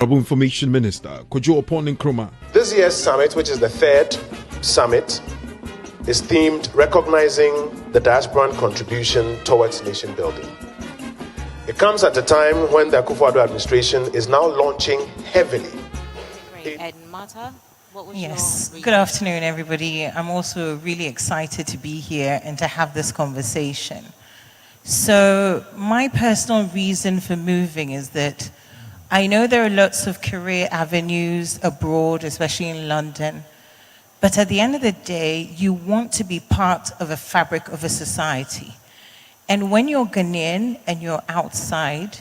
Information Minister Kojo Oponing Nkrumah. This year's summit, which is the third summit, is themed Recognizing the Diasporan Contribution Towards Nation Building. It comes at a time when the Akufo-Addo administration is now launching heavily. Great. Ed Mata, what was Yes, your good afternoon, everybody. I'm also really excited to be here and to have this conversation. So my personal reason for moving is that I know there are lots of career avenues abroad, especially in London, but at the end of the day, you want to be part of a fabric of a society. And when you're Ghanaian and you're outside,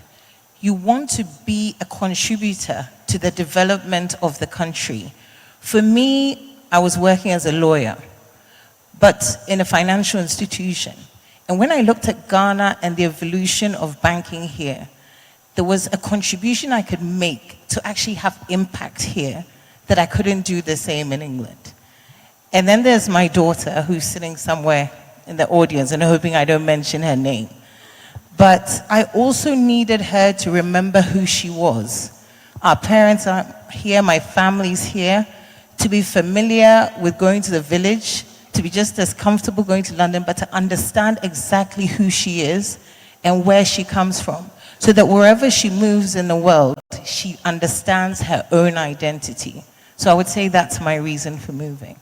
you want to be a contributor to the development of the country. For me, I was working as a lawyer, but in a financial institution. And when I looked at Ghana and the evolution of banking here, there was a contribution I could make to actually have impact here that I couldn't do the same in England. And then there's my daughter who's sitting somewhere in the audience, and hoping I don't mention her name. But I also needed her to remember who she was. Our parents are here, my family's here, to be familiar with going to the village, to be just as comfortable going to London, but to understand exactly who she is and where she comes from, so that wherever she moves in the world, she understands her own identity. So I would say that's my reason for moving.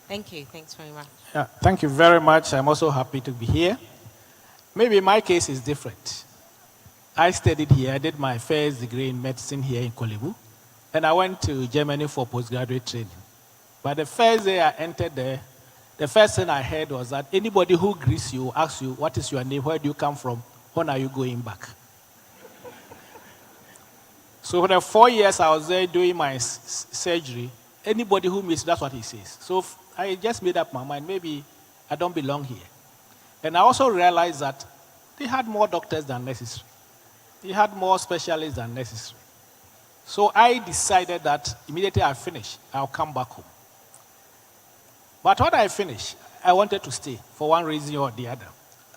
Thank you. Thanks very much. Yeah, thank you very much. I'm also happy to be here. Maybe my case is different. I studied here. I did my first degree in medicine here in Kolebu, and I went to Germany for postgraduate training. But the first day I entered there, the first thing I heard was that anybody who greets you, asks you, what is your name, where do you come from, when are you going back? So for the 4 years I was there doing my surgery, anybody who meets, that's what he says. So I just made up my mind, maybe I don't belong here. And I also realized that they had more doctors than necessary. They had more specialists than necessary. So I decided that immediately I finish, I'll come back home. But when I finished, I wanted to stay for one reason or the other.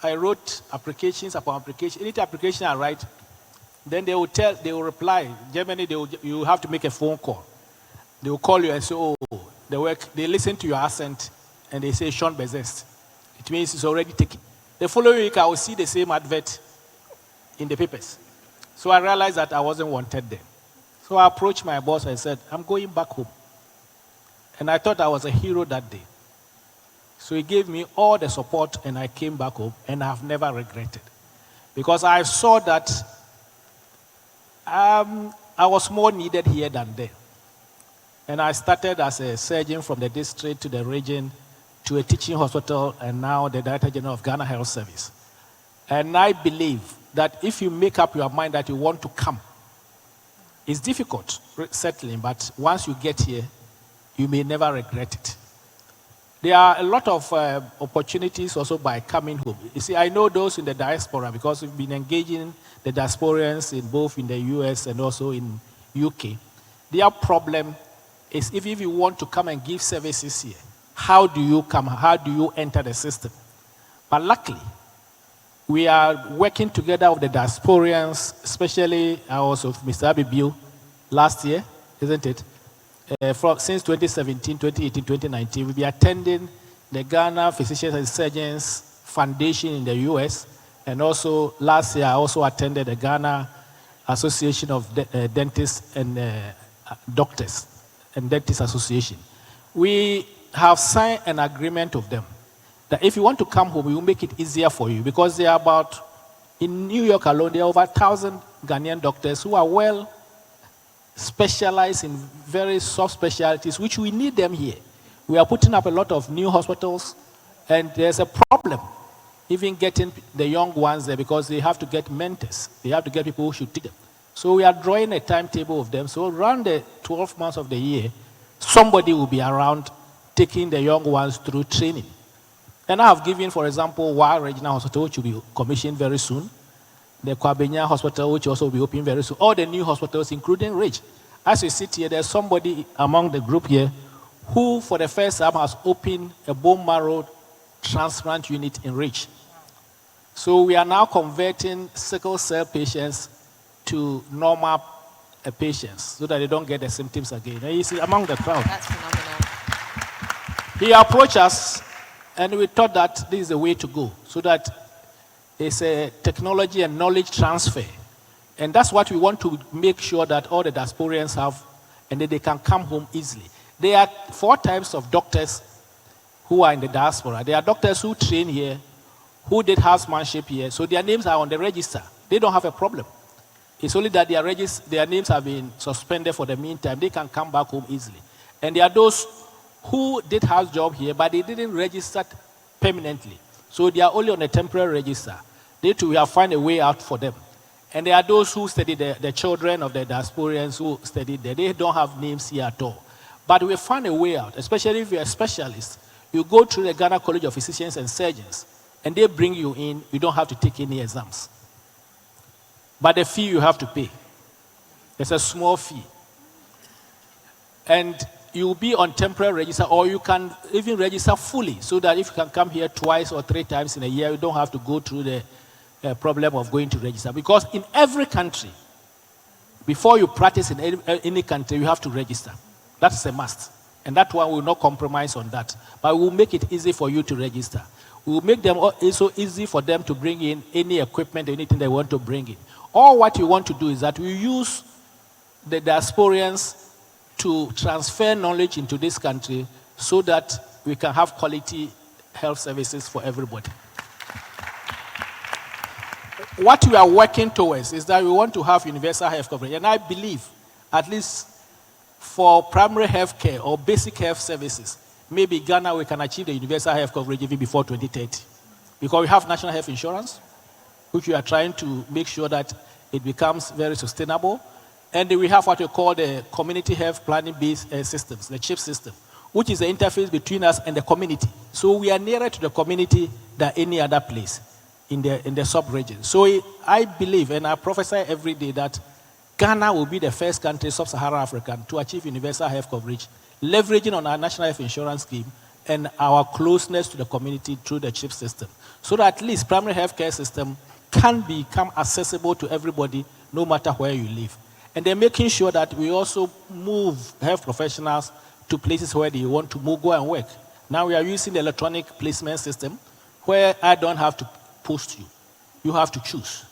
I wrote applications upon application. Any application I write, then they will reply. Germany, you have to make a phone call. They will call you and say, oh, they listen to your accent and they say, Sean Bezest. It means it's already taken. The following week, I will see the same advert in the papers. So I realized that I wasn't wanted there. So I approached my boss and said, I'm going back home. And I thought I was a hero that day. So he gave me all the support and I came back home, and I have never regretted. Because I saw that I was more needed here than there. And I started as a surgeon from the district to the region to a teaching hospital, and now the Director General of Ghana Health Service. And I believe that if you make up your mind that you want to come, it's difficult settling, but once you get here, you may never regret it. There are a lot of opportunities also by coming home. You see, I know those in the diaspora because we've been engaging the diasporans in both in the US and also in UK. Their problem is if you want to come and give services here, how do you come? How do you enter the system? But luckily, we are working together with the diasporians, especially I was with Mr. Abibiu last year, isn't it? Since 2017, 2018, 2019, we'll be attending the Ghana Physicians and Surgeons Foundation in the US. And also, last year, I also attended the Ghana Association of Dentists and Doctors and Dentists Association. We have signed an agreement with them that if you want to come home, we will make it easier for you because there are about, in New York alone, there are over 1,000 Ghanaian doctors who are well specialized in very soft specialties, which we need them here. We are putting up a lot of new hospitals, and there's a problem even getting the young ones there because they have to get mentors. They have to get people who should teach them. So we are drawing a timetable of them. So around the 12 months of the year, somebody will be around taking the young ones through training. And I have given, for example, Wa Regional Hospital, which will be commissioned very soon. The Kwabenya Hospital, which also will be opening very soon. All the new hospitals, including Ridge. As we sit here, there's somebody among the group here who, for the first time, has opened a bone marrow transplant unit in Ridge. So we are now converting sickle cell patients to normal patients so that they don't get the symptoms again. And he's among the crowd. That's phenomenal. He approached us, and we thought that this is the way to go, so that it's a technology and knowledge transfer. And that's what we want to make sure that all the diasporians have, and that they can come home easily. There are 4 types of doctors who are in the diaspora. There are doctors who train here, who did housemanship here, so their names are on the register. They don't have a problem. It's only that their names have been suspended for the meantime. They can come back home easily. And there are those who did house job here, but they didn't register permanently. So they are only on a temporary register. They too, we have found a way out for them. And there are those who study the children of the diasporians who studied there. They don't have names here at all. But we found a way out, especially if you're a specialist. You go through the Ghana College of Physicians and Surgeons, and they bring you in. You don't have to take any exams. But the fee you have to pay. It's a small fee. And you'll be on temporary register, or you can even register fully, so that if you can come here 2 or 3 times in a year, you don't have to go through the problem of going to register. Because in every country, before you practice in any country, you have to register. That's a must. And that one will not compromise on that. But we'll make it easy for you to register. We'll make them also easy for them to bring in any equipment, anything they want to bring in. All what you want to do is that we use the diasporians to transfer knowledge into this country so that we can have quality health services for everybody. What we are working towards is that we want to have universal health coverage. And I believe, at least for primary health care or basic health services, maybe Ghana, we can achieve the universal health coverage even before 2030. Because we have national health insurance, which we are trying to make sure that it becomes very sustainable. And we have what we call the community health planning-based systems, the CHIP system, which is the interface between us and the community. So we are nearer to the community than any other place in the sub-region. So I believe, and I prophesy every day, that Ghana will be the first country, sub-Saharan African, to achieve universal health coverage, leveraging on our national health insurance scheme and our closeness to the community through the CHIP system. So that at least primary health care system can become accessible to everybody, no matter where you live. And they're making sure that we also move health professionals to places where they want to go and work. Now we are using the electronic placement system, where I don't have to post you. You have to choose.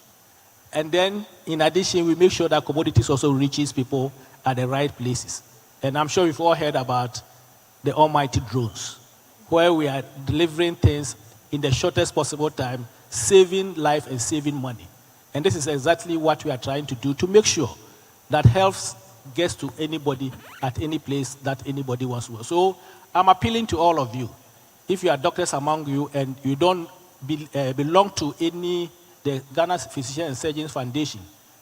And then, in addition, we make sure that commodities also reaches people at the right places. And I'm sure you've all heard about the almighty drones, where we are delivering things in the shortest possible time, saving life and saving money. And this is exactly what we are trying to do to make sure that health gets to anybody at any place that anybody wants to work. So I'm appealing to all of you. If you are doctors among you and you don't belong to the Ghana Physicians and Surgeons Foundation,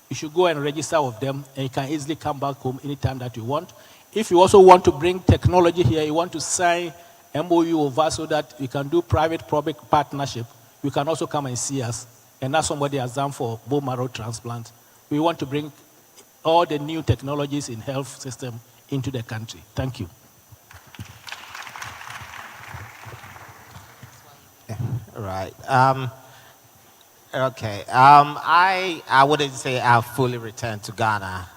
you should go and register with them, and you can easily come back home anytime that you want. If you also want to bring technology here, you want to sign MOU over so that we can do private-public partnership, you can also come and see us. And that's somebody has done for bone marrow transplant. We want to bring all the new technologies in health system into the country. Thank you. Right. Okay. I wouldn't say I've fully returned to Ghana,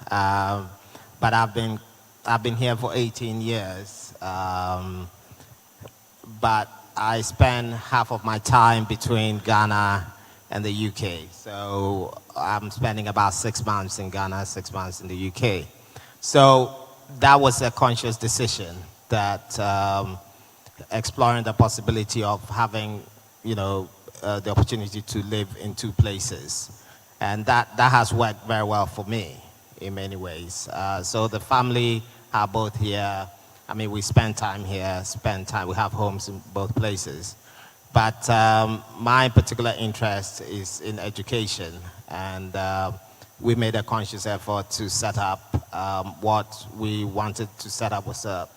but I've been here for 18 years. But I spend half of my time between Ghana and the UK. So I'm spending about 6 months in Ghana, 6 months in the UK. So that was a conscious decision, that exploring the possibility of having, the opportunity to live in 2 places. And that has worked very well for me in many ways. So the family are both here. I mean, we spend time here, we have homes in both places. But my particular interest is in education, and we made a conscious effort to set up what we wanted to set up was a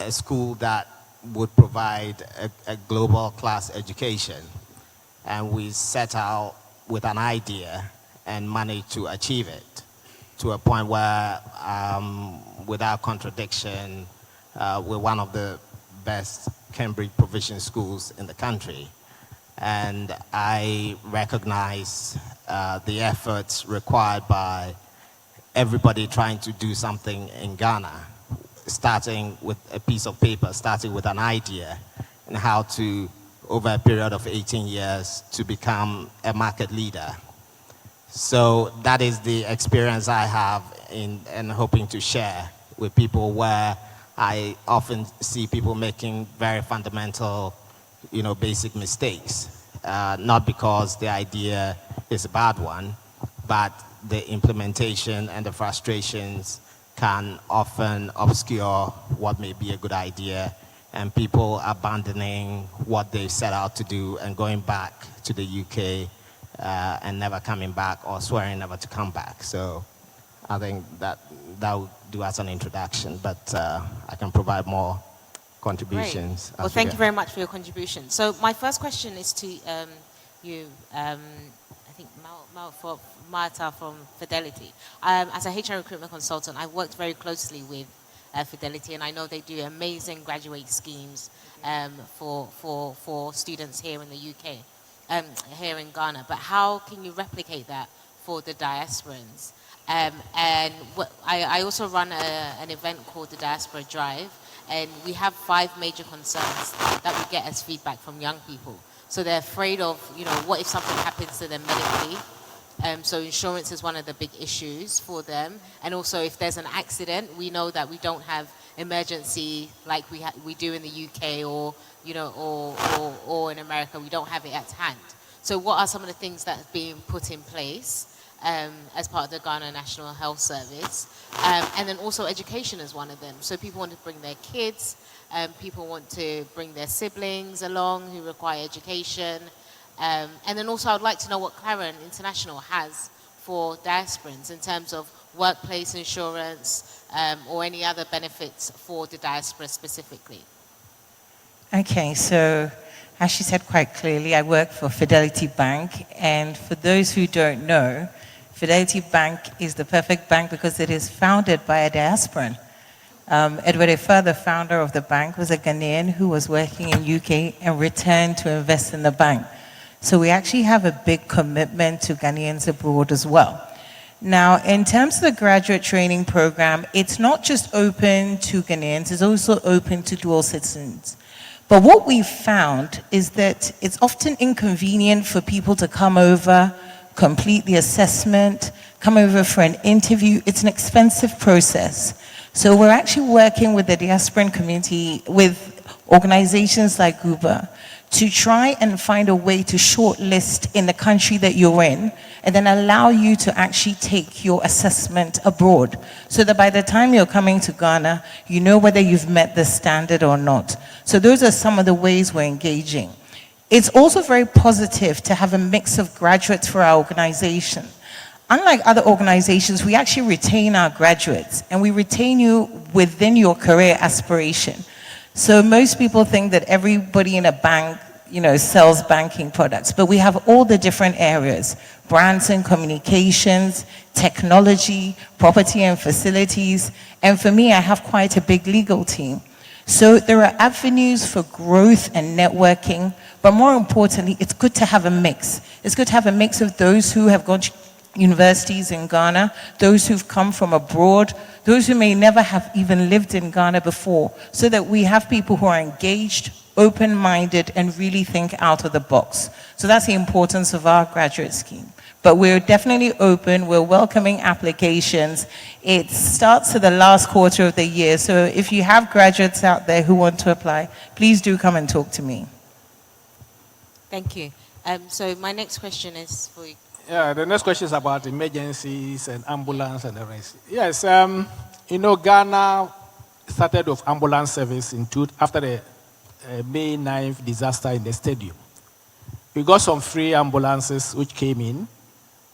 school that would provide a global class education. And we set out with an idea and managed to achieve it to a point where, without contradiction, we're one of the best Cambridge provision schools in the country. And I recognize the efforts required by everybody trying to do something in Ghana, starting with a piece of paper, starting with an idea, and how to, over a period of 18 years, to become a market leader. So that is the experience I have and hoping to share with people, where I often see people making very fundamental, basic mistakes. Not because the idea is a bad one, but the implementation and the frustrations can often obscure what may be a good idea, and people abandoning what they set out to do and going back to the UK and never coming back, or swearing never to come back. So I think that would do as an introduction, but I can provide more contributions. Great. Well, thank you very much for your contribution. So my first question is to you, I think Marta from Fidelity. As a HR recruitment consultant, I've worked very closely with Fidelity, and I know they do amazing graduate schemes for students here in the UK, here in Ghana. But how can you replicate that for the diasporans? And I also run an event called the Diaspora Drive, and we have 5 major concerns that we get as feedback from young people. So they're afraid of, what if something happens to them medically? So insurance is one of the big issues for them. And also, if there's an accident, we know that we don't have emergency like we do in the UK or in America. We don't have it at hand. So what are some of the things that are being put in place as part of the Ghana National Health Service? And then also education is one of them. So people want to bring their kids, people want to bring their siblings along who require education. And then also I'd like to know what Claren International has for diasporans in terms of workplace insurance or any other benefits for the diaspora specifically. Okay, so as she said quite clearly, I work for Fidelity Bank, and for those who don't know, Fidelity Bank is the perfect bank because it is founded by a diasporan. Edward Efa, the founder of the bank, was a Ghanaian who was working in UK and returned to invest in the bank. So we actually have a big commitment to Ghanaians abroad as well. Now, in terms of the graduate training program, it's not just open to Ghanaians, it's also open to dual citizens. But what we've found is that it's often inconvenient for people to come over, complete the assessment, come over for an interview. It's an expensive process. So we're actually working with the diasporan community, with organizations like Uber, to try and find a way to shortlist in the country that you're in, and then allow you to actually take your assessment abroad, so that by the time you're coming to Ghana, you know whether you've met the standard or not. So those are some of the ways we're engaging. It's also very positive to have a mix of graduates for our organization. Unlike other organizations, we actually retain our graduates, and we retain you within your career aspiration. So most people think that everybody in a bank, sells banking products, but we have all the different areas: brands and communications, technology, property and facilities, and for me, I have quite a big legal team. So there are avenues for growth and networking, but more importantly, it's good to have a mix. It's good to have a mix of those who have gone to universities in Ghana, those who've come from abroad, those who may never have even lived in Ghana before, so that we have people who are engaged, open-minded, and really think out of the box. So that's the importance of our graduate scheme. But we're definitely open, we're welcoming applications. It starts to the last quarter of the year, so if you have graduates out there who want to apply, please do come and talk to me. Thank you. So my next question is for you. Yeah, the next question is about emergencies and ambulance and the rest. Yes, Ghana started with ambulance service after the May 9th disaster in the stadium. We got some free ambulances which came in.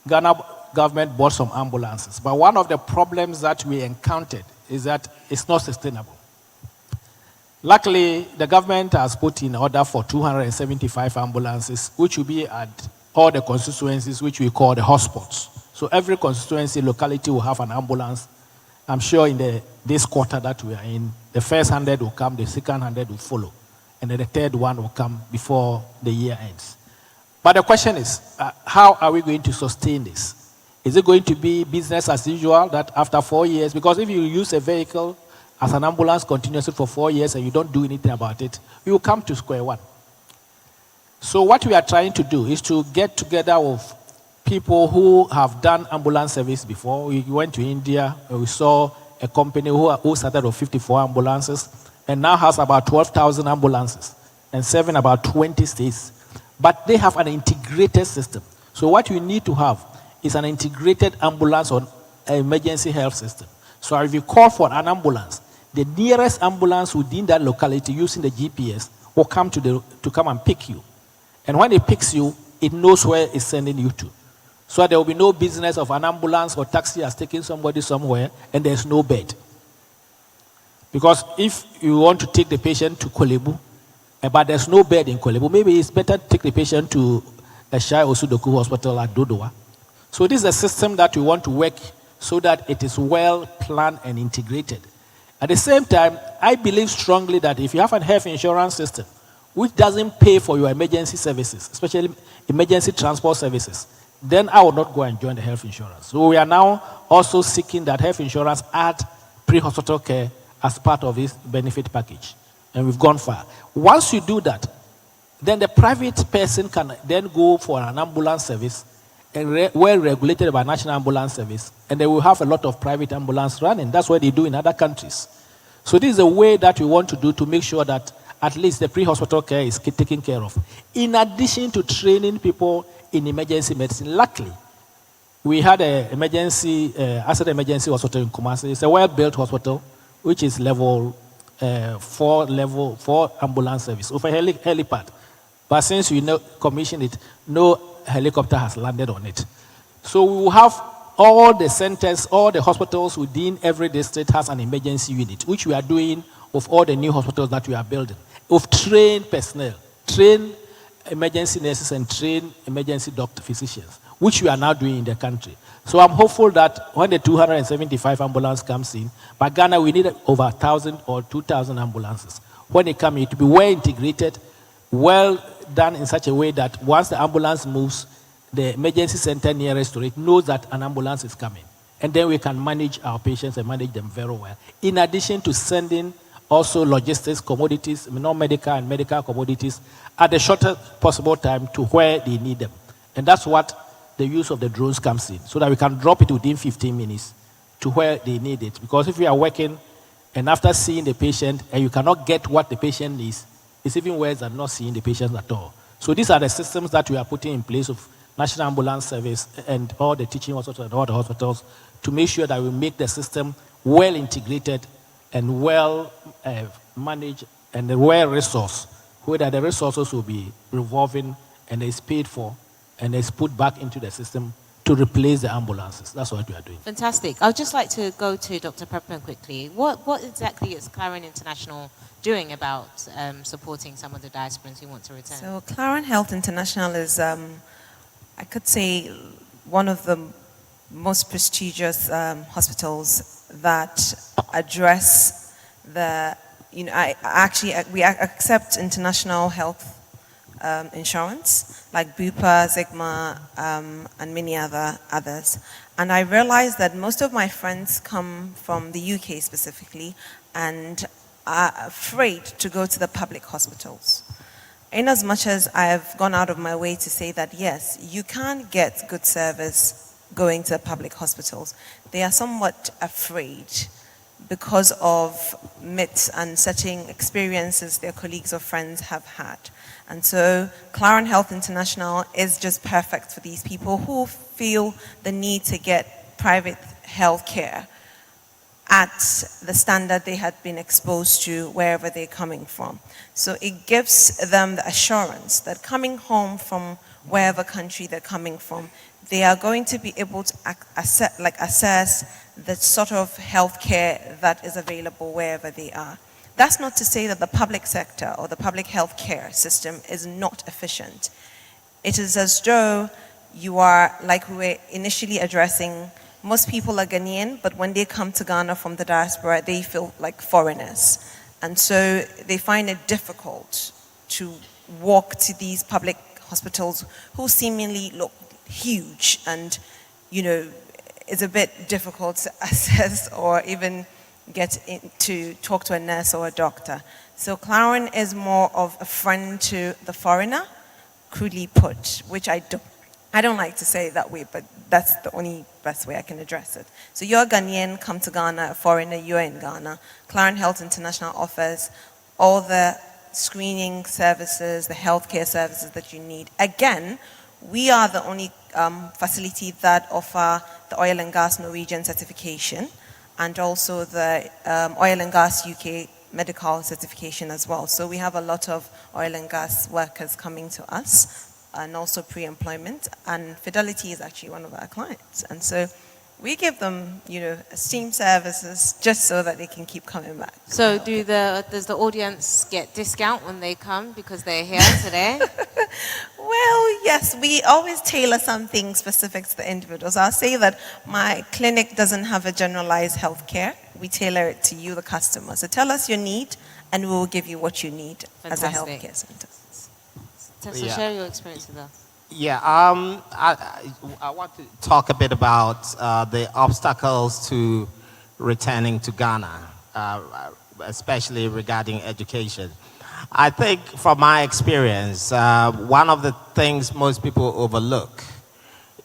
Ghana government bought some ambulances. But one of the problems that we encountered is that it's not sustainable. Luckily, the government has put in order for 275 ambulances, which will be at all the constituencies which we call the hotspots. So every constituency locality will have an ambulance. I'm sure in this quarter that we are in, the first 100 will come, the second 100 will follow, and then the third one will come before the year ends. But the question is, how are we going to sustain this? Is it going to be business as usual that after 4 years, because if you use a vehicle as an ambulance continuously for 4 years and you don't do anything about it, you will come to square one. So what we are trying to do is to get together with people who have done ambulance service before. We went to India, and we saw a company who started with 54 ambulances and now has about 12,000 ambulances and serving about 20 states. But they have an integrated system. So what you need to have is an integrated ambulance or emergency health system. So if you call for an ambulance, the nearest ambulance within that locality using the GPS will come to come and pick you. And when it picks you, it knows where it's sending you to. So there will be no business of an ambulance or taxi has taken somebody somewhere and there's no bed. Because if you want to take the patient to Kolebu, but there's no bed in Kolebu, maybe it's better to take the patient to the Shai Osudoku Hospital at Dodowa. So this is a system that we want to work so that it is well planned and integrated. At the same time, I believe strongly that if you have a health insurance system which doesn't pay for your emergency services, especially emergency transport services, then I will not go and join the health insurance. So we are now also seeking that health insurance add pre-hospital care as part of this benefit package. And we've gone far. Once you do that, then the private person can then go for an ambulance service and well regulated by National Ambulance Service, and they will have a lot of private ambulance running. That's what they do in other countries. So this is a way that we want to do to make sure that at least the pre-hospital care is taken care of. In addition to training people in emergency medicine, luckily, we had an emergency, accident emergency hospital in Kumasi. It's a well-built hospital, which is level 4 ambulance service over helipad. But since we commissioned it, no helicopter has landed on it. So we will have all the centers, all the hospitals within every district has an emergency unit, which we are doing with all the new hospitals that we are building. With trained personnel, trained emergency nurses and trained emergency physicians, which we are now doing in the country. So I'm hopeful that when the 275 ambulance comes in, by Ghana we need over 1,000 or 2,000 ambulances. When they come in, to be well integrated, well done in such a way that once the ambulance moves, the emergency center nearest to it knows that an ambulance is coming. And then we can manage our patients and manage them very well. In addition to sending also logistics, commodities, non-medical and medical commodities at the shortest possible time to where they need them. And that's what the use of the drones comes in, so that we can drop it within 15 minutes to where they need it. Because if we are working and after seeing the patient and you cannot get what the patient needs, it's even worse than not seeing the patient at all. So these are the systems that we are putting in place of National Ambulance Service and all the teaching hospitals and all the hospitals to make sure that we make the system well integrated and well managed and well resourced, where that the resources will be revolving and is paid for and is put back into the system to replace the ambulances. That's what we are doing. Fantastic. I would just like to go to Dr. Pepperman quickly. What exactly is Clarion International doing about supporting some of the diasporans who want to return? So Clarion Health International is, I could say, one of the most prestigious hospitals that address the, we accept international health insurance, like Bupa, Sigma, and many others. And I realized that most of my friends come from the UK specifically and are afraid to go to the public hospitals. In as much as I have gone out of my way to say that, yes, you can get good service going to the public hospitals, they are somewhat afraid because of myths and certain experiences their colleagues or friends have had. And so Clarion Health International is just perfect for these people who feel the need to get private health care at the standard they had been exposed to wherever they're coming from. So it gives them the assurance that coming home from wherever country they're coming from, they are going to be able to assess the sort of health care that is available wherever they are. That's not to say that the public sector or the public health care system is not efficient. It is as though you are, like we were initially addressing, most people are Ghanaian, but when they come to Ghana from the diaspora, they feel like foreigners. And so they find it difficult to walk to these public hospitals who seemingly look huge and it's a bit difficult to assess or even get to talk to a nurse or a doctor. So Claren is more of a friend to the foreigner, crudely put, which I don't like to say it that way, but that's the only best way I can address it. So you're Ghanaian, come to Ghana, a foreigner, you're in Ghana. Claren Health International offers all the screening services, the healthcare services that you need. Again, we are the only facility that offer the oil and gas Norwegian certification and also the oil and gas UK medical certification as well. So we have a lot of oil and gas workers coming to us and also pre-employment, and Fidelity is actually one of our clients. And so we give them, esteemed services just so that they can keep coming back. So does the audience get discount when they come because they're here today? Well, yes, we always tailor something specific to the individuals. I'll say that my clinic doesn't have a generalized healthcare. We tailor it to you, the customer. So tell us your need, and we will give you what you need as a healthcare center. So share your experience with us. Yeah, I want to talk a bit about the obstacles to returning to Ghana, especially regarding education. I think from my experience, one of the things most people overlook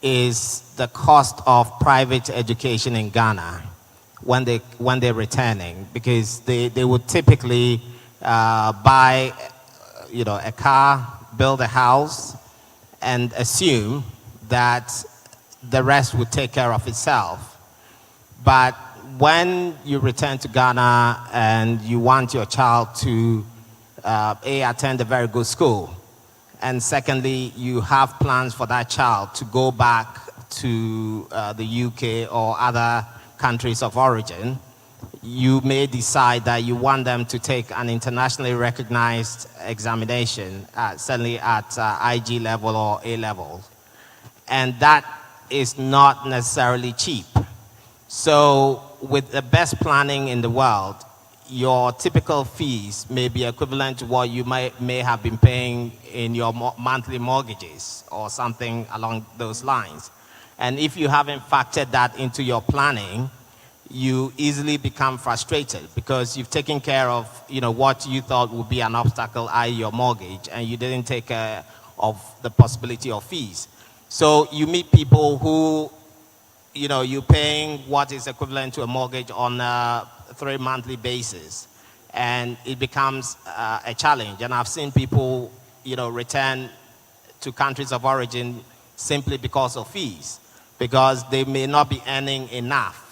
is the cost of private education in Ghana when they're returning, because they would typically buy a car, build a house, and assume that the rest would take care of itself. But when you return to Ghana and you want your child to attend a very good school, and secondly, you have plans for that child to go back to the UK or other countries of origin, you may decide that you want them to take an internationally recognized examination, certainly at IG level or A level. And that is not necessarily cheap. So with the best planning in the world, your typical fees may be equivalent to what you may have been paying in your monthly mortgages or something along those lines. And if you haven't factored that into your planning, you easily become frustrated because you've taken care of what you thought would be an obstacle, i.e. your mortgage, and you didn't take care of the possibility of fees. So you meet people who, you're paying what is equivalent to a mortgage on a 3-monthly basis, and it becomes a challenge. And I've seen people, return to countries of origin simply because of fees, because they may not be earning enough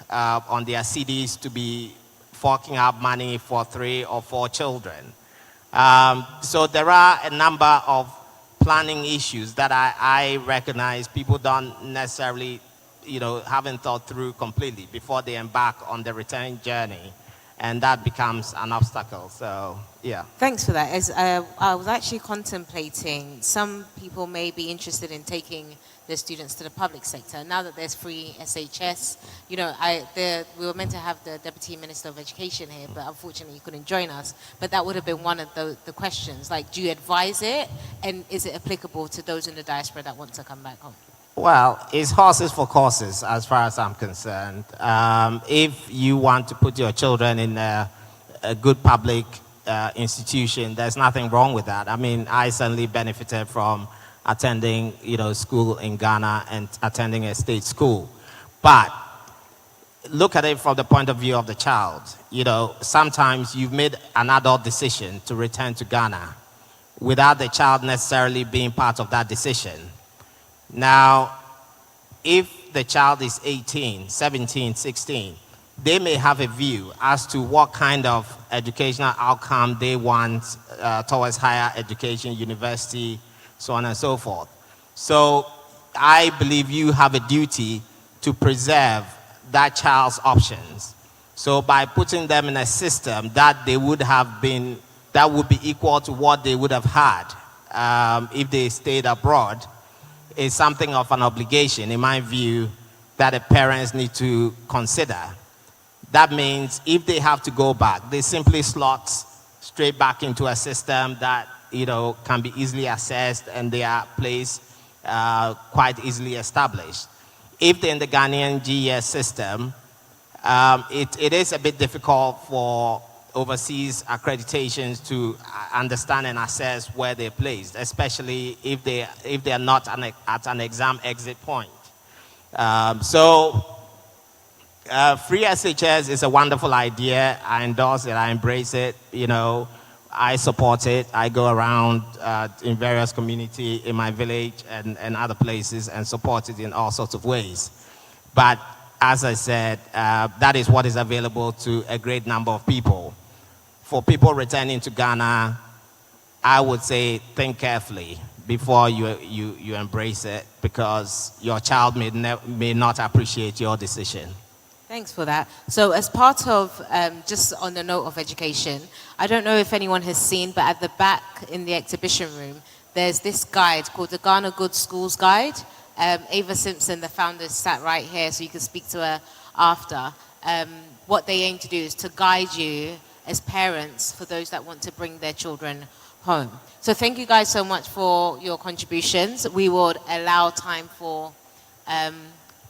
on their CDs to be forking out money for 3 or 4 children. So there are a number of planning issues that I recognize people don't necessarily, haven't thought through completely before they embark on the return journey. And that becomes an obstacle, so yeah. Thanks for that. As I was actually contemplating, some people may be interested in taking their students to the public sector. Now that there's free SHS, we were meant to have the Deputy Minister of Education here, but unfortunately he couldn't join us. But that would have been one of the questions. Like, do you advise it? And is it applicable to those in the diaspora that want to come back home? Well, it's horses for courses as far as I'm concerned. If you want to put your children in a good public institution, there's nothing wrong with that. I mean, I certainly benefited from attending, school in Ghana and attending a state school. But look at it from the point of view of the child. Sometimes you've made an adult decision to return to Ghana without the child necessarily being part of that decision. Now, if the child is 18, 17, 16, they may have a view as to what kind of educational outcome they want towards higher education, university, so on and so forth. So I believe you have a duty to preserve that child's options. So by putting them in a system that they would have been, that would be equal to what they would have had if they stayed abroad, is something of an obligation, in my view, that the parents need to consider. That means if they have to go back, they simply slot straight back into a system that can be easily assessed and their place quite easily established. if they're in the Ghanaian GES system, it is a bit difficult for overseas accreditations to understand and assess where they're placed, especially if they are not at an exam exit point. Free SHS is a wonderful idea. I endorse it. I embrace it. You know, I support it. I go around in various communities in my village and other places and support it in all sorts of ways. But as I said, that is what is available to a great number of people. For people returning to Ghana, I would say think carefully before you embrace it, because your child may not appreciate your decision. Thanks for that. So as part of, just on the note of education, I don't know if anyone has seen, but at the back in the exhibition room, there's this guide called the Ghana Good Schools Guide. Ava Simpson, the founder, sat right here, so you can speak to her after. What they aim to do is to guide you as parents for those that want to bring their children home. So thank you guys so much for your contributions. We will allow time for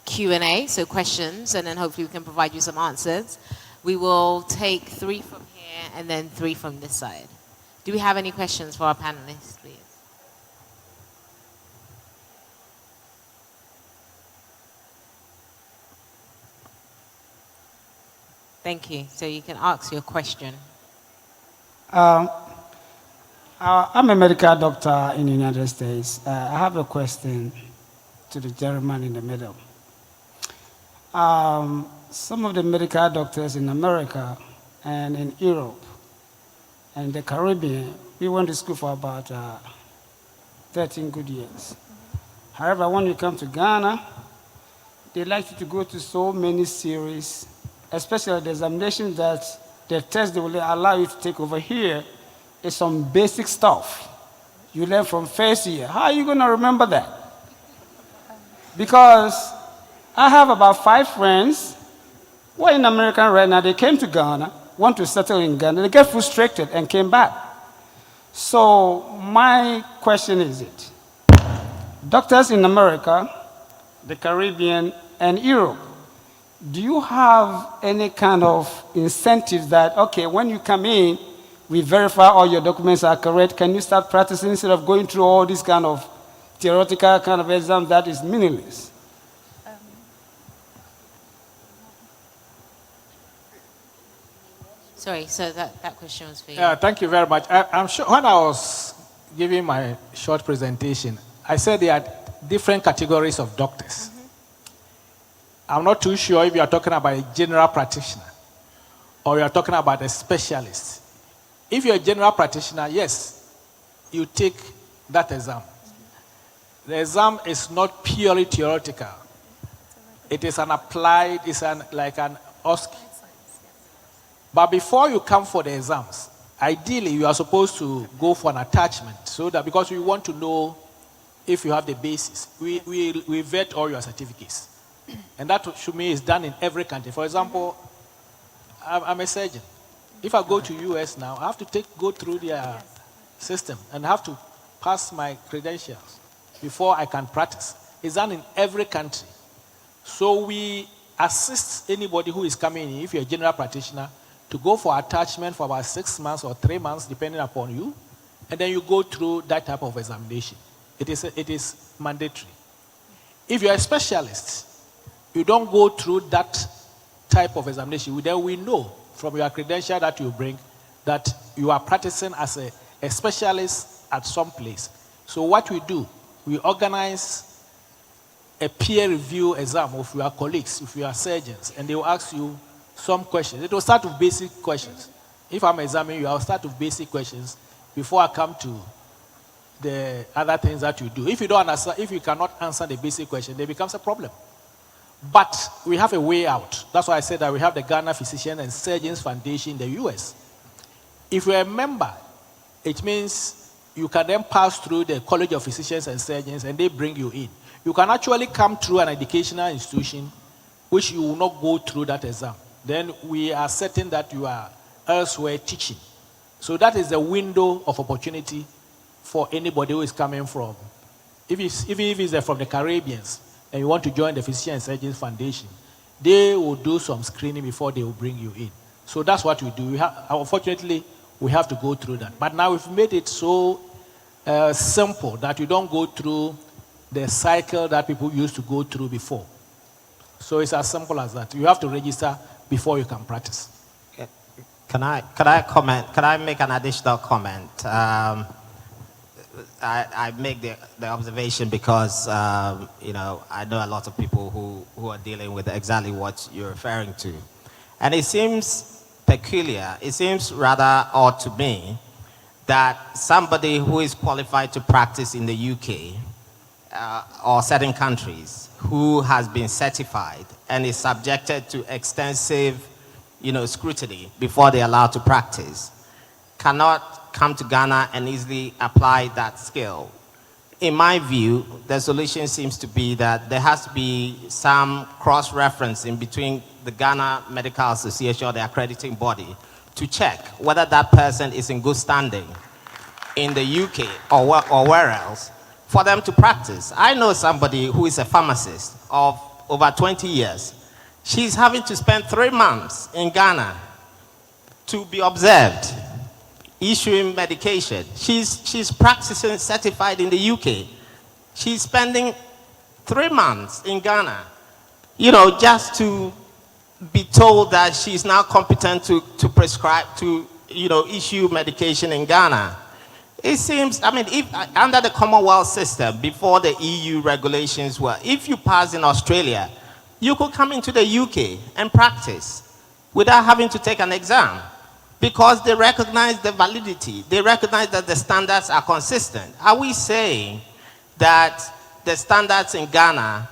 Q&A, so questions, and then hopefully we can provide you some answers. We will take 3 from here and then 3 from this side. Do we have any questions for our panelists, please? Thank you. So you can ask your question. I'm a medical doctor in the United States. I have a question to the gentleman in the middle. Some of the medical doctors in America and in Europe and the Caribbean, we went to school for about 13 good years. However, when you come to Ghana, they like you to go to so many series, especially the examination that the test they will allow you to take over here is some basic stuff you learn from first year. How are you going to remember that? Because I have about 5 friends who are in America right now. They came to Ghana, want to settle in Ghana. They get frustrated and came back. So my question is it, doctors in America, the Caribbean, and Europe, do you have any kind of incentives that, okay, when you come in, we verify all your documents are correct, can you start practicing instead of going through all this kind of theoretical kind of exam that is meaningless? Sorry, so that question was for you. Yeah, thank you very much. I'm sure when I was giving my short presentation, I said there are different categories of doctors. I'm not too sure if you are talking about a general practitioner or you are talking about a specialist. If you're a general practitioner, yes, you take that exam. The exam is not purely theoretical. It is an applied, it's like an OSCE. But before you come for the exams, ideally you are supposed to go for an attachment, so that because we want to know if you have the basis. We vet all your certificates. And that, to me, is done in every country. For example, I'm a surgeon. If I go to US now, I have to go through their system and have to pass my credentials before I can practice. It's done in every country. So we assist anybody who is coming in, if you're a general practitioner, to go for attachment for about 6 months or 3 months, depending upon you, and then you go through that type of examination. It is mandatory. If you're a specialist, you don't go through that type of examination. Then we know from your credential that you bring that you are practicing as a specialist at some place. So what we do, we organize a peer review exam of your colleagues, if you are surgeons, and they will ask you some questions. It will start with basic questions. If I'm examining you, I'll start with basic questions before I come to the other things that you do. If you don't understand, if you cannot answer the basic question, there becomes a problem. But we have a way out. That's why I said that we have the Ghana Physician and Surgeons Foundation in the US. If you're a member, it means you can then pass through the College of Physicians and Surgeons and they bring you in. You can actually come through an educational institution which you will not go through that exam. Then we are certain that you are elsewhere teaching. So that is the window of opportunity for anybody who is coming from, even if it's from the Caribbeans, and you want to join the Physician and Surgeons Foundation, they will do some screening before they will bring you in. So that's what we do. Unfortunately, we have to go through that. But now we've made it so simple that you don't go through the cycle that people used to go through before. So it's as simple as that. You have to register before you can practice. Can I comment? Can I make an additional comment? I make the observation because you know, I know a lot of people who are dealing with exactly what you're referring to, and it seems peculiar. It seems rather odd to me that somebody who is qualified to practice in the UK or certain countries, who has been certified and is subjected to extensive, you know, scrutiny before they're allowed to practice, cannot come to Ghana and easily apply that skill. In my view, the solution seems to be that there has to be some cross-referencing between the Ghana Medical Association or the accrediting body to check whether that person is in good standing in the UK or where else for them to practice. I know somebody who is a pharmacist of over 20 years. She's having to spend 3 months in Ghana to be observed, issuing medication. She's practicing certified in the UK. She's spending 3 months in Ghana, you know, just to be told that she's now competent to prescribe, to, you know, issue medication in Ghana. It seems, I mean, if under the Commonwealth system, before the EU regulations were, if you pass in Australia, you could come into the UK and practice without having to take an exam, because they recognize the validity. They recognize that the standards are consistent. Are we saying that the standards in Ghana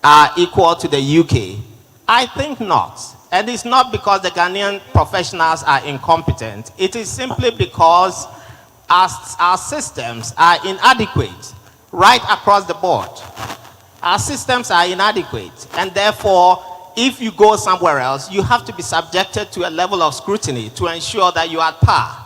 are equal to the UK? I think not. And it's not because the Ghanaian professionals are incompetent. It is simply because our systems are inadequate right across the board. Our systems are inadequate, and therefore, if you go somewhere else, you have to be subjected to a level of scrutiny to ensure that you are at par.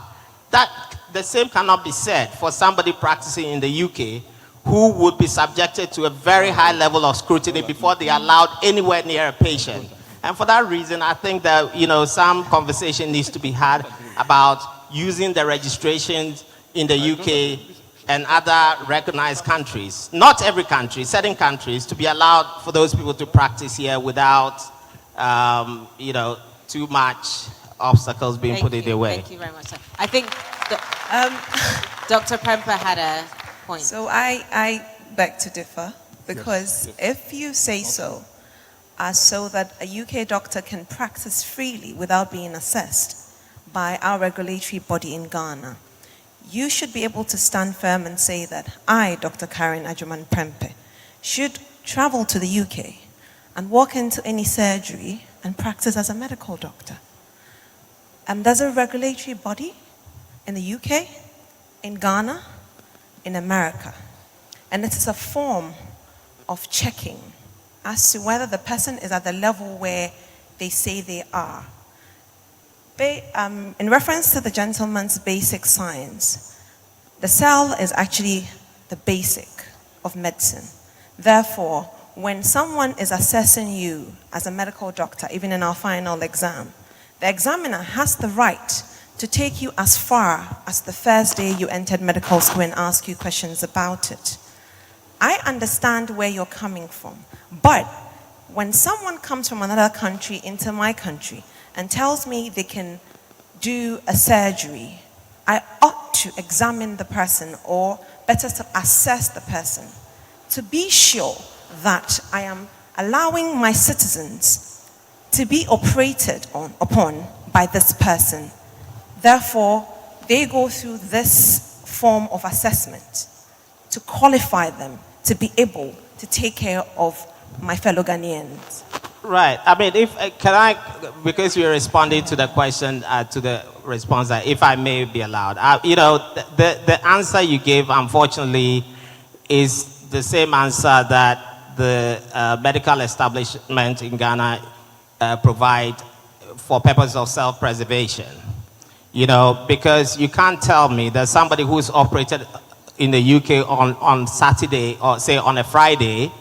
That the same cannot be said for somebody practicing in the UK who would be subjected to a very high level of scrutiny before they are allowed anywhere near a patient. And for that reason, I think that, you know, some conversation needs to be had about using the registrations in the UK and other recognized countries, not every country, certain countries, to be allowed for those people to practice here without, you know, too much obstacles being put in their way. Thank you very much, sir. I think Dr. Prempa had a point. So I beg to differ, because if you say so, so that a UK doctor can practice freely without being assessed by our regulatory body in Ghana, you should be able to stand firm and say that I, Dr. Karen Ajuman Prempe, should travel to the UK and walk into any surgery and practice as a medical doctor. And there's a regulatory body in the UK, in Ghana, in America. And it is a form of checking as to whether the person is at the level where they say they are. In reference to the gentleman's basic science, the cell is actually the basic of medicine. Therefore, when someone is assessing you as a medical doctor, even in our final exam, the examiner has the right to take you as far as the first day you entered medical school and ask you questions about it. I understand where you're coming from, but when someone comes from another country into my country and tells me they can do a surgery, I ought to examine the person, or better to assess the person, to be sure that I am allowing my citizens to be operated upon by this person. Therefore, they go through this form of assessment to qualify them to be able to take care of my fellow Ghanaians. Right. I mean, can I, because you're responding to the question, to the response, if I may be allowed. You know, the answer you gave, unfortunately, is the same answer that the medical establishment in Ghana provide for purposes of self-preservation. You know, because you can't tell me that somebody who's operated in the UK on Saturday, or say on a Friday,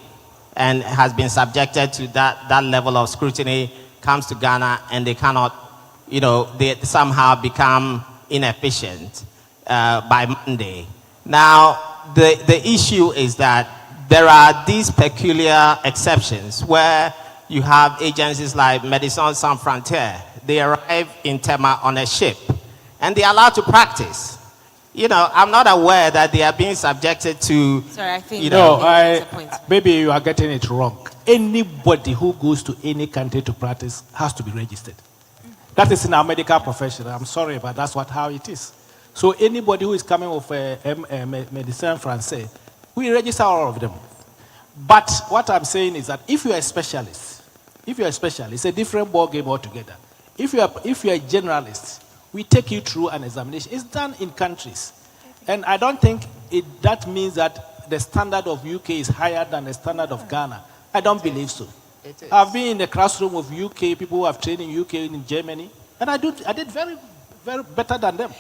and has been subjected to that level of scrutiny, comes to Ghana and they cannot, they somehow become inefficient by Monday. Now, the issue is that there are these peculiar exceptions where you have agencies like Médecins Sans Frontières. They arrive in Tema on a ship and they are allowed to practice. I'm not aware that they are being subjected to. Sorry, I think maybe you are getting it wrong. Anybody who goes to any country to practice has to be registered. That is in our medical profession. I'm sorry, but that's how it is. So anybody who is coming with Médecins Français, we register all of them. But what I'm saying is that if you are a specialist, it's a different ball game altogether. If you are a generalist, we take you through an examination. It's done in countries. And I don't think that means that the standard of UK is higher than the standard of Ghana. I don't believe so. I've been in the classroom of UK, people who have trained in UK and in Germany, and I did very, very better than them.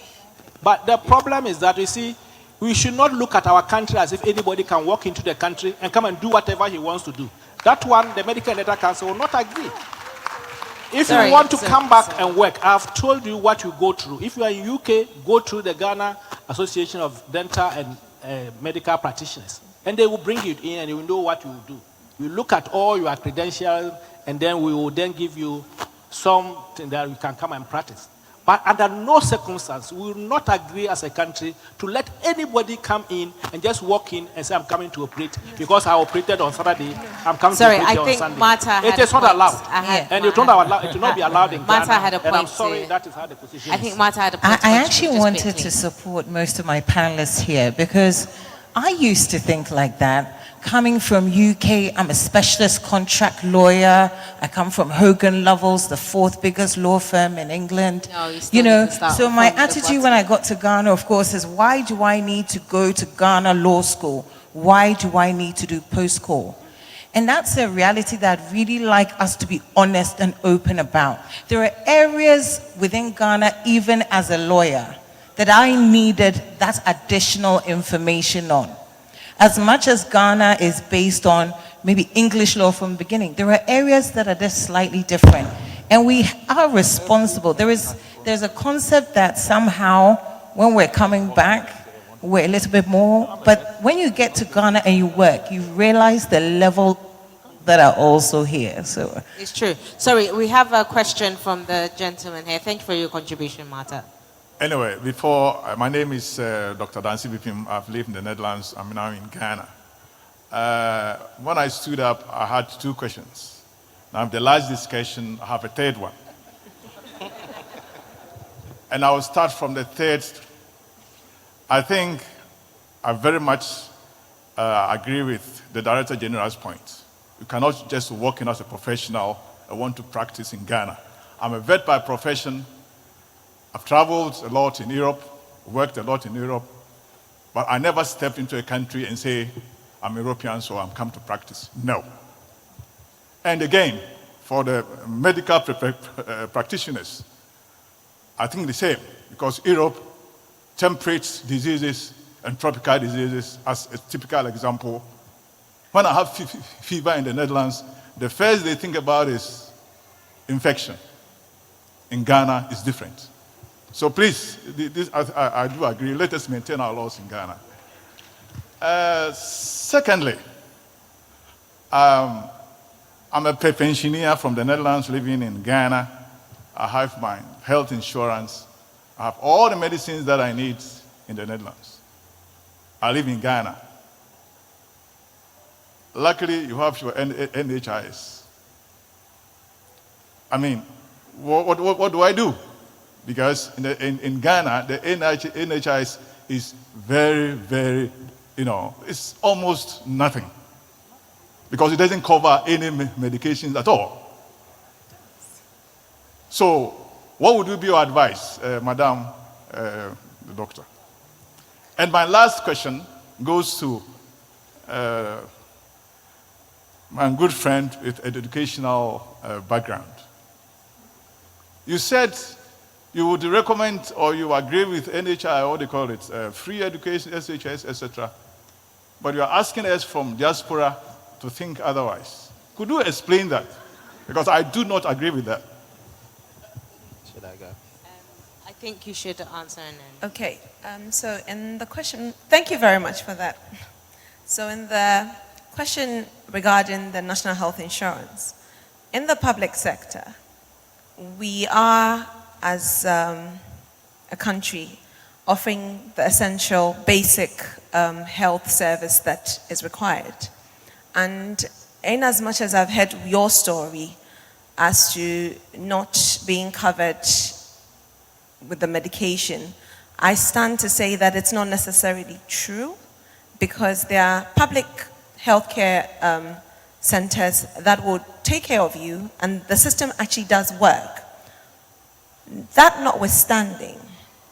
But the problem is that, you see, we should not look at our country as if anybody can walk into the country and come and do whatever he wants to do. That one, the Medical and Dental Council will not agree. If you want to come back and work, I've told you what you go through. If you are in UK, go through the Ghana Association of Dental and Medical Practitioners. And they will bring you in and you will know what you will do. You look at all your credentials and then we will then give you something that you can come and practice. But under no circumstance, we will not agree as a country to let anybody come in and just walk in and say, I'm coming to operate because I operated on Saturday, I'm coming to operate on Sunday. Martha it is not allowed. And it will not be allowed in Martha Ghana. had a point. And I'm sorry, that is how the position I think Martha had a point. I actually wanted to support most of my panelists here because I used to think like that. Coming from UK, I'm a specialist contract lawyer. I come from Hogan Lovells, the 4th biggest law firm in England. So my attitude when I got to Ghana, of course, is why do I need to go to Ghana Law School? Why do I need to do post-call? And that's a reality that I'd really like us to be honest and open about. There are areas within Ghana, even as a lawyer, that I needed that additional information on. As much as Ghana is based on maybe English law from the beginning, there are areas that are just slightly different. And we are responsible. There's a concept that somehow when we're coming back, we're a little bit more. But when you get to Ghana and you work, you realize the level that are also here. So it's true. Sorry, we have a question from the gentleman here. Thank you for your contribution, Martha. Anyway, my name is Dr. Dancy Bipim. I've lived in the Netherlands. I'm now in Ghana. When I stood up, I had 2 questions. Now, the last discussion, I have a 3rd one. And I will start from the 3rd. I think I very much agree with the Director General's point. You cannot just walk in as a professional and want to practice in Ghana. I'm a vet by profession. I've traveled a lot in Europe, worked a lot in Europe, but I never stepped into a country and say, I'm European, so I'm come to practice. No. And again, for the medical practitioners, I think the same, because Europe, temperate diseases and tropical diseases, as a typical example, when I have fever in the Netherlands, the first they think about is infection. In Ghana, it's different. So please, I do agree, let us maintain our laws in Ghana. Secondly, I'm a pensioner from the Netherlands living in Ghana. I have my health insurance. I have all the medicines that I need in the Netherlands. I live in Ghana. Luckily, you have your NHIS. I mean, what do I do? Because in Ghana, the NHIS is very, very, it's almost nothing. Because it doesn't cover any medications at all. So, what would be your advice, Madam the Doctor? And my last question goes to my good friend with an educational background. You said you would recommend or you agree with NHI, what they call it, free education, SHS, etc. But you're asking us from Diaspora to think otherwise. Could you explain that? Because I do not agree with that. Should I go? I think you should answer and then. Okay, so in the question, thank you very much for that. So in the question regarding the national health insurance, in the public sector, we are, as a country, offering the essential basic health service that is required. And in as much as I've heard your story as to not being covered with the medication, I stand to say that it's not necessarily true, because there are public healthcare centers that will take care of you, and the system actually does work. That notwithstanding,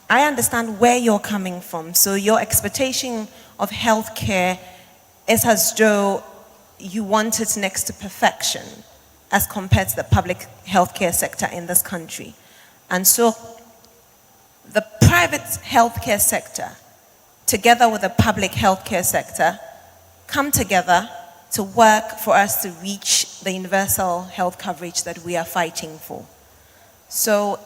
I understand where you're coming from. So your expectation of healthcare is as though you want it next to perfection as compared to the public healthcare sector in this country. And so the private healthcare sector, together with the public healthcare sector, come together to work for us to reach the universal health coverage that we are fighting for. So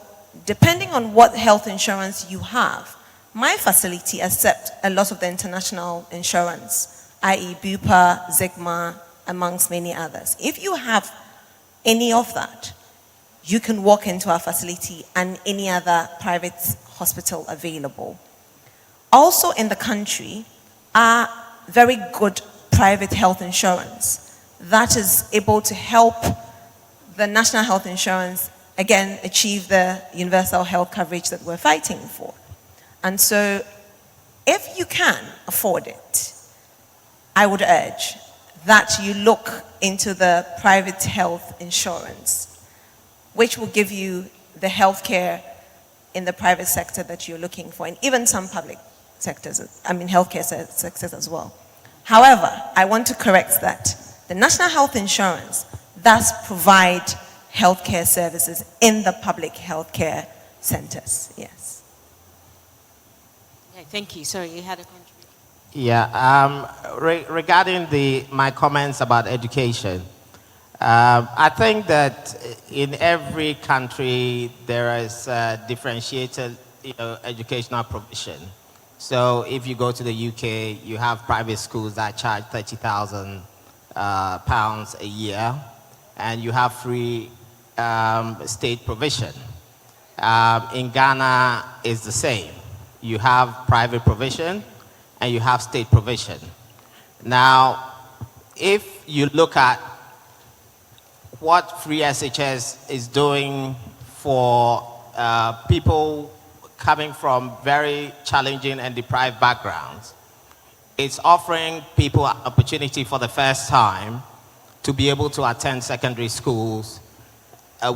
depending on what health insurance you have, my facility accepts a lot of the international insurance, i.e. Bupa, Sigma, amongst many others. If you have any of that, you can walk into our facility and any other private hospital available. Also in the country are very good private health insurance that is able to help the national health insurance, again, achieve the universal health coverage that we're fighting for. And so if you can afford it, I would urge that you look into the private health insurance, which will give you the health care in the private sector that you're looking for, and even some public sectors, healthcare sectors as well. However, I want to correct that. The national health insurance does provide healthcare services in the public healthcare centers, yes. Okay, thank you. Sorry, you had a contribution. Yeah, regarding my comments about education, I think that in every country there is differentiated educational provision. So if you go to the UK, you have private schools that charge £30,000 a year, and you have free state provision. In Ghana, it's the same. You have private provision and you have state provision. Now, if you look at what free SHS is doing for people coming from very challenging and deprived backgrounds, it's offering people an opportunity for the first time to be able to attend secondary schools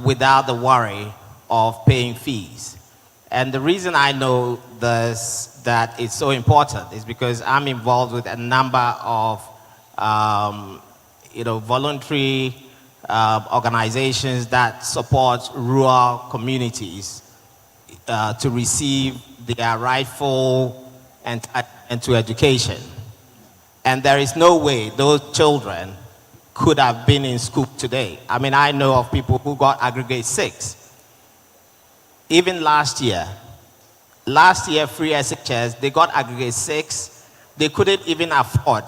without the worry of paying fees. And the reason I know this, that it's so important, is because I'm involved with a number of voluntary organizations that support rural communities to receive their rightful entitlement to education. And there is no way those children could have been in school today. I know of people who got aggregate 6. Even last year, free SHS, they got aggregate 6. They couldn't even afford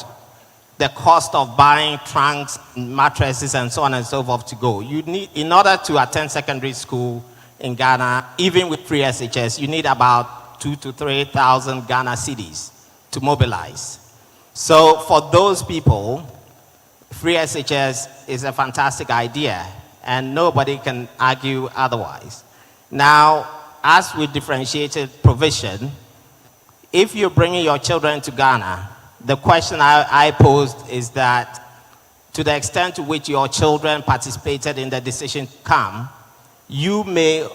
the cost of buying trunks, mattresses, and so on and so forth to go. You need, in order to attend secondary school in Ghana, even with free SHS, you need about 2,000 to 3,000 Ghana cedis to mobilize. So for those people, free SHS is a fantastic idea, and nobody can argue otherwise. Now, as with differentiated provision, if you're bringing your children to Ghana, the question I posed is that to the extent to which your children participated in the decision to come, you may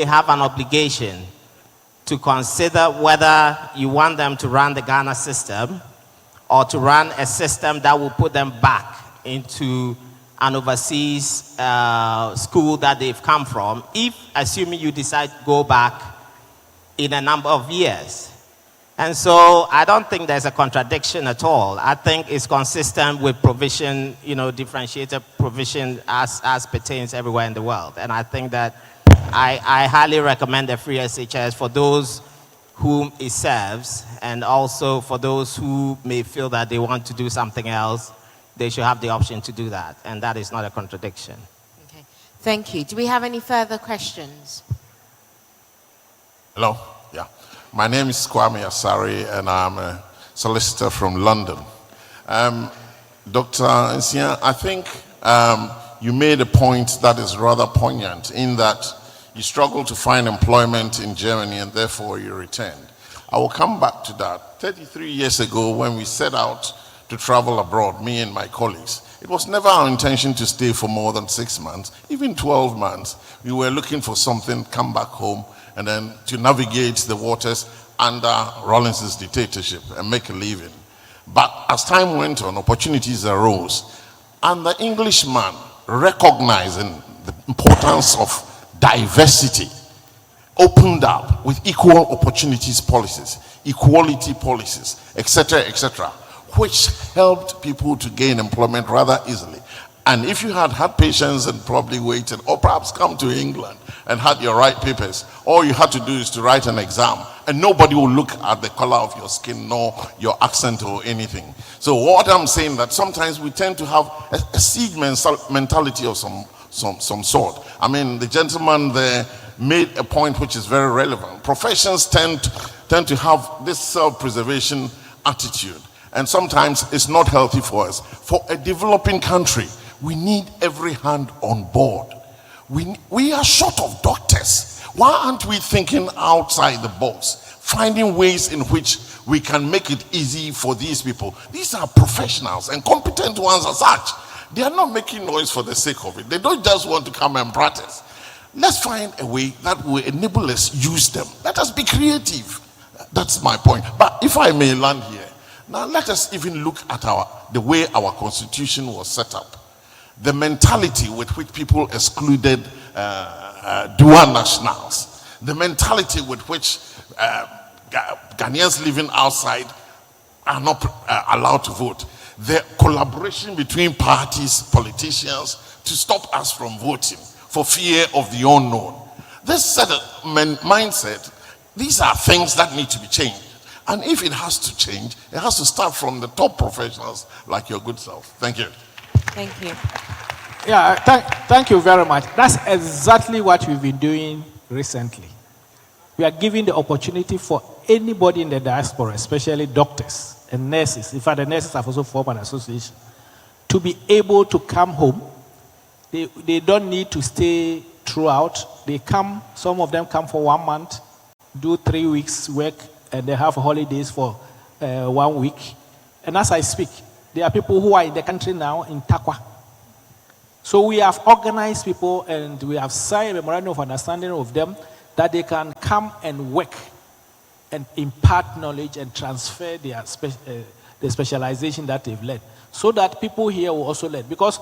have an obligation to consider whether you want them to run the Ghana system or to run a system that will put them back into an overseas school that they've come from, if, assuming you decide to go back in a number of years. And so I don't think there's a contradiction at all. I think it's consistent with provision, differentiated provision as pertains everywhere in the world. And I think that I highly recommend the free SHS for those whom it serves, and also for those who may feel that they want to do something else, they should have the option to do that. And that is not a contradiction. Okay. Thank you. Do we have any further questions? Hello. Yeah. My name is Kwame Asari, and I'm a solicitor from London. Dr. Nsia, I think you made a point that is rather poignant in that you struggled to find employment in Germany and therefore you returned. I will come back to that. 33 years ago, when we set out to travel abroad, me and my colleagues, it was never our intention to stay for more than 6 months, even 12 months. We were looking for something, come back home, and then to navigate the waters under Rawlins's dictatorship and make a living. But as time went on, opportunities arose. And the Englishman, recognizing the importance of diversity, opened up with equal opportunities policies, equality policies, etc., which helped people to gain employment rather easily. And if you had patience and probably waited, or perhaps come to England and had your right papers, all you had to do is to write an exam, and nobody will look at the color of your skin nor your accent or anything. So what I'm saying, that sometimes we tend to have a siege mentality of some sort. I mean, the gentleman there made a point which is very relevant. Professions tend to have this self-preservation attitude, and sometimes it's not healthy for us. For a developing country, we need every hand on board. We are short of doctors. Why aren't we thinking outside the box, finding ways in which we can make it easy for these people? These are professionals and competent ones as such. They are not making noise for the sake of it. They don't just want to come and practice. Let's find a way that will enable us use them. Let us be creative. That's my point. But if I may land here, now let us even look at the way our constitution was set up. The mentality with which people excluded dual nationals. The mentality with which Ghanaians living outside are not allowed to vote. The collaboration between parties, politicians, to stop us from voting for fear of the unknown. This set of mindset, these are things that need to be changed. And if it has to change, it has to start from the top professionals like your good self. Thank you. Thank you. Yeah, thank you very much. That's exactly what we've been doing recently. We are giving the opportunity for anybody in the diaspora, especially doctors and nurses. In fact, the nurses have also formed an association, to be able to come home. They don't need to stay throughout. They come, some of them come for 1 month, do 3 weeks work, and they have holidays for 1 week. And as I speak, there are people who are in the country now in Takwa. So we have organized people and we have signed a memorandum of understanding with them that they can come and work and impart knowledge and transfer their the specialization that they've learned, so that people here will also learn. Because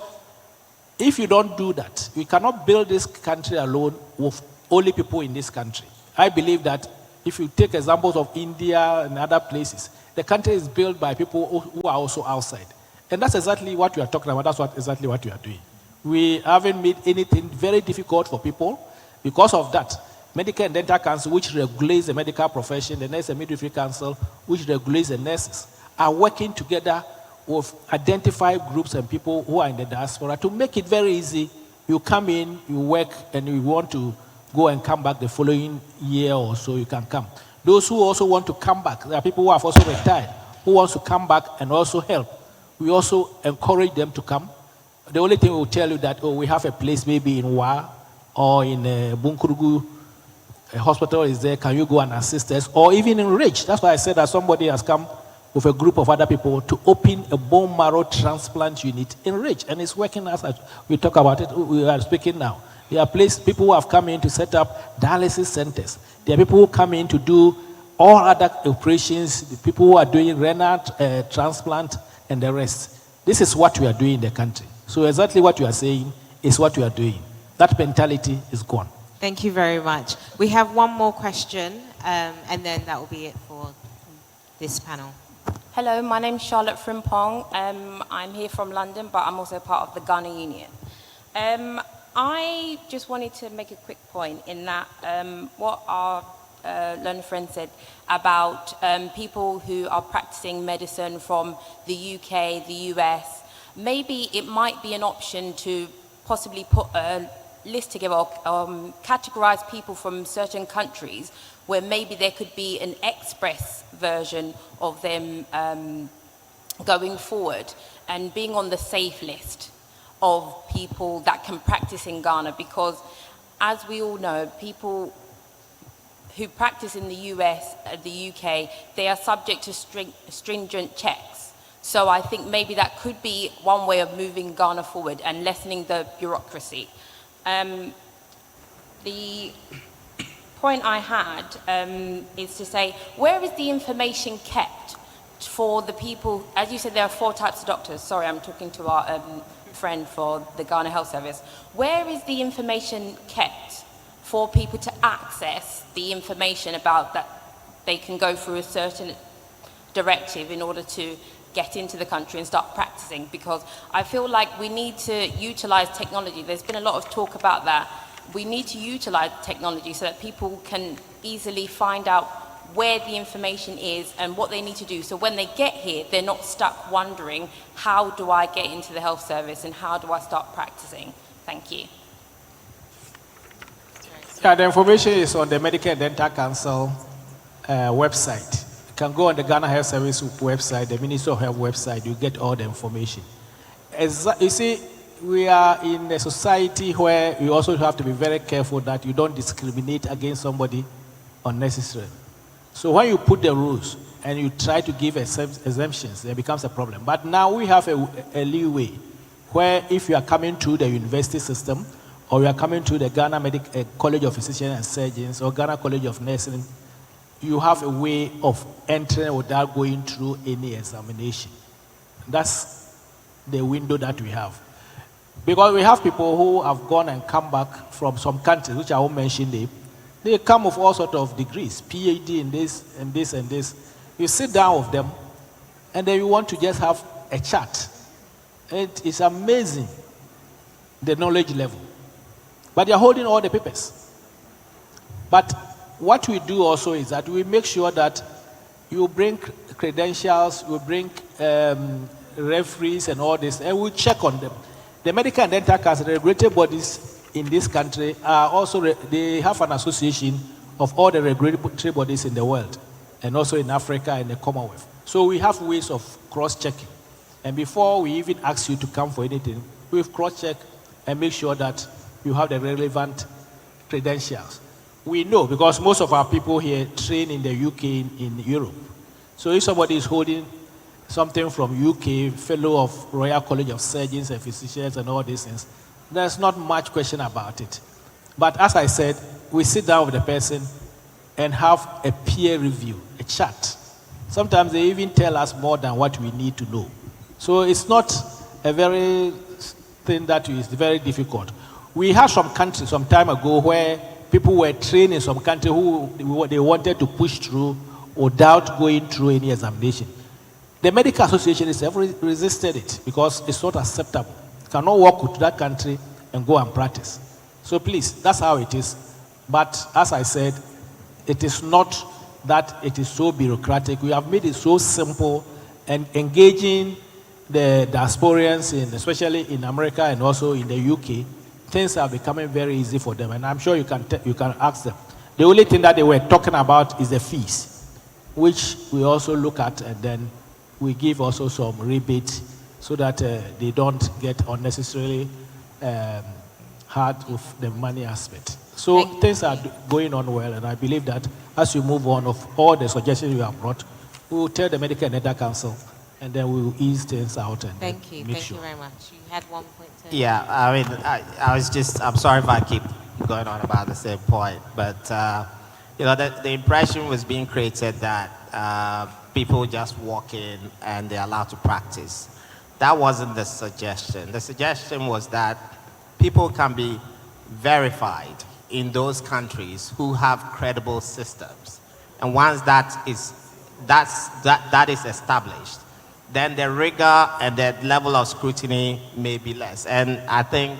if you don't do that, we cannot build this country alone with only people in this country. I believe that if you take examples of India and other places, the country is built by people who are also outside. And that's exactly what we are talking about. That's exactly what we are doing. We haven't made anything very difficult for people. Because of that, Medical and Dental Council, which regulates the medical profession, the Nurse and Midwifery Council, which regulates the nurses, are working together with identified groups and people who are in the diaspora to make it very easy. You come in, you work, and you want to go and come back the following year or so, you can come. Those who also want to come back, there are people who have also retired, who want to come back and also help. We also encourage them to come. The only thing we will tell you that, we have a place maybe in Wa or in Bunkurugu, a hospital is there, can you go and assist us? Or even in Ridge. That's why I said that somebody has come with a group of other people to open a bone marrow transplant unit in Ridge. And it's working as we talk about it, we are speaking now. There are people who have come in to set up dialysis centers. There are people who come in to do all other operations, the people who are doing renal transplant and the rest. This is what we are doing in the country. So exactly what you are saying is what we are doing. That mentality is gone. Thank you very much. We have one more question, and then that will be it for this panel. Hello, my name's Charlotte Frimpong. I'm here from London, but I'm also part of the Ghana Union. I just wanted to make a quick point in that what our learned friend said about people who are practicing medicine from the UK, the US. Maybe it might be an option to possibly put a list together, categorize people from certain countries where maybe there could be an express version of them going forward and being on the safe list of people that can practice in Ghana, because as we all know, people who practice in the US, the UK, they are subject to stringent checks. So I think maybe that could be one way of moving Ghana forward and lessening the bureaucracy. The point I had is to say, where is the information kept for the people? As you said, there are 4 types of doctors. Sorry, I'm talking to our friend for the Ghana Health Service. Where is the information kept for people to access the information about that they can go through a certain directive in order to get into the country and start practicing? Because I feel like we need to utilize technology. There's been a lot of talk about that. We need to utilize technology so that people can easily find out where the information is and what they need to do. So when they get here, they're not stuck wondering, how do I get into the health service and how do I start practicing? Thank you. Yeah, the information is on the Medical and Dental Council website. You can go on the Ghana Health Service website, the Ministry of Health website, you get all the information. You see, we are in a society where you also have to be very careful that you don't discriminate against somebody unnecessarily. So when you put the rules and you try to give exemptions, it becomes a problem. But now we have a leeway where if you are coming to the university system, or you are coming to the Ghana College of Physicians and Surgeons, or Ghana College of Nursing, you have a way of entering without going through any examination. That's the window that we have. Because we have people who have gone and come back from some countries, which I won't mention them. They come with all sorts of degrees, PhD in this and this and this. You sit down with them, and then you want to just have a chat. It is amazing, the knowledge level. But they're holding all the papers. But what we do also is that we make sure that you bring credentials, you bring referees and all this, and we check on them. The Medical and Dental Council, the regulatory bodies in this country are also, they have an association of all the regulatory bodies in the world, and also in Africa and the Commonwealth. So we have ways of cross-checking. And before we even ask you to come for anything, we've cross-checked and make sure that you have the relevant credentials. We know, because most of our people here train in the UK, in Europe. So if somebody is holding something from UK, fellow of Royal College of Surgeons and Physicians and all these things, there's not much question about it. But as I said, we sit down with the person and have a peer review, a chat. Sometimes they even tell us more than what we need to know. So it's not a very thing that is very difficult. We had some countries some time ago where people were trained in some country who they wanted to push through without going through any examination. The Medical Association has resisted it because it's not acceptable. You cannot walk to that country and go and practice. So please, that's how it is. But as I said, it is not that it is so bureaucratic. We have made it so simple, and engaging the diasporians, especially in America and also in the UK, things are becoming very easy for them. And I'm sure you can ask them. The only thing that they were talking about is the fees, which we also look at, and then we give also some rebates so that they don't get unnecessarily hard with the money aspect. So things are going on well, and I believe that as you move on of all the suggestions you have brought, we will tell the Medical and Dental Council, and then we will ease things out. And thank you very much. You had one point to... Yeah, I mean, I'm sorry if I keep going on about the same point, but, you know, the impression was being created that people just walk in and they're allowed to practice. That wasn't the suggestion. The suggestion was that people can be verified in those countries who have credible systems. And once that is that is established, then the rigor and the level of scrutiny may be less. And I think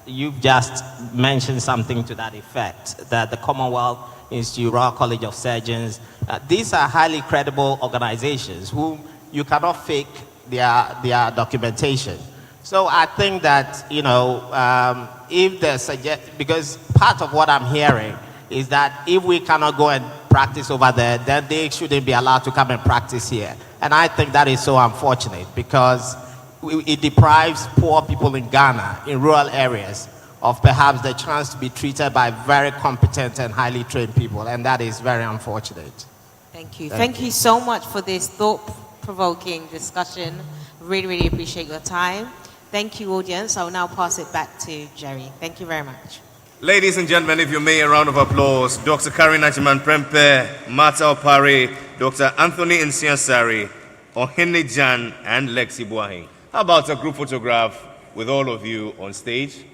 you've just mentioned something to that effect, that the Commonwealth Institute, Royal College of Surgeons, these are highly credible organizations whom you cannot fake their documentation. So I think that, you know, if they because part of what I'm hearing is that if we cannot go and practice over there, then they shouldn't be allowed to come and practice here. And I think that is so unfortunate because it deprives poor people in Ghana, in rural areas, of perhaps the chance to be treated by very competent and highly trained people. And that is very unfortunate. Thank you. Thank you so much for this thought-provoking discussion. Really, really appreciate your time. Thank you, audience. I will now pass it back to Jerry. Thank you very much. Ladies and gentlemen, if you may, a round of applause. Dr. Karin Ajiman Prempe, Martha Opare, Dr. Anthony Nsiasari, Ohene Jan, and Lexi Buahin. How about a group photograph with all of you on stage?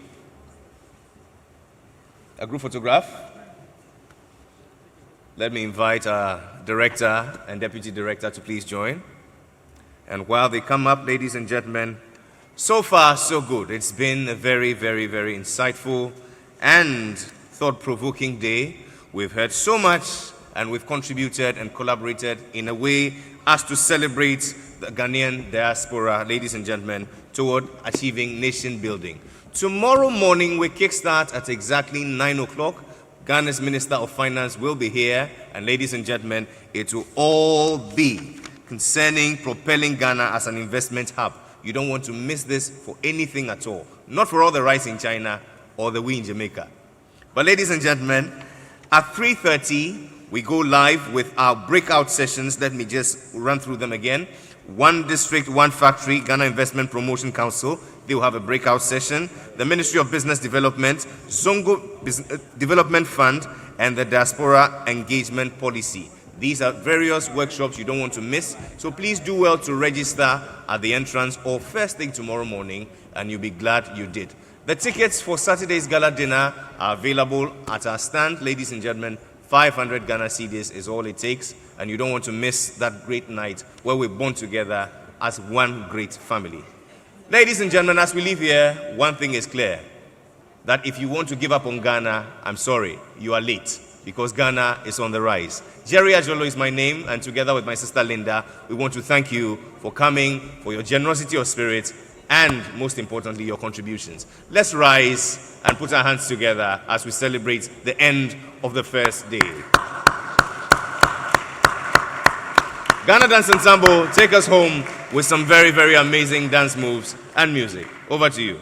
A group photograph? Let me invite our director and deputy director to please join. And while they come up, ladies and gentlemen, so far, so good. It's been a very, very, very insightful and thought-provoking day. We've heard so much, and we've contributed and collaborated in a way as to celebrate the Ghanaian diaspora, ladies and gentlemen, toward achieving nation building. Tomorrow morning, we kickstart at exactly 9 o'clock. Ghana's Minister of Finance will be here, and ladies and gentlemen, it will all be concerning propelling Ghana as an investment hub. You don't want to miss this for anything at all. Not for all the rice in China or the we in Jamaica. But ladies and gentlemen, at 3:30, we go live with our breakout sessions. Let me just run through them again. One District, One Factory, Ghana Investment Promotion Council. They will have a breakout session. The Ministry of Business Development, Zongo Development Fund, and the Diaspora Engagement Policy. These are various workshops you don't want to miss. So please do well to register at the entrance or first thing tomorrow morning, and you'll be glad you did. The tickets for Saturday's gala dinner are available at our stand. Ladies and gentlemen, 500 Ghana cedis is all it takes, and you don't want to miss that great night where we bond together as one great family. Ladies and gentlemen, as we leave here, one thing is clear, that if you want to give up on Ghana, I'm sorry, you are late, because Ghana is on the rise. Jerry Ajolo is my name, and together with my sister Linda, we want to thank you for coming, for your generosity of spirit, and most importantly, your contributions. Let's rise and put our hands together as we celebrate the end of the first day. Ghana Dance Ensemble, take us home with some very, very amazing dance moves and music. Over to you.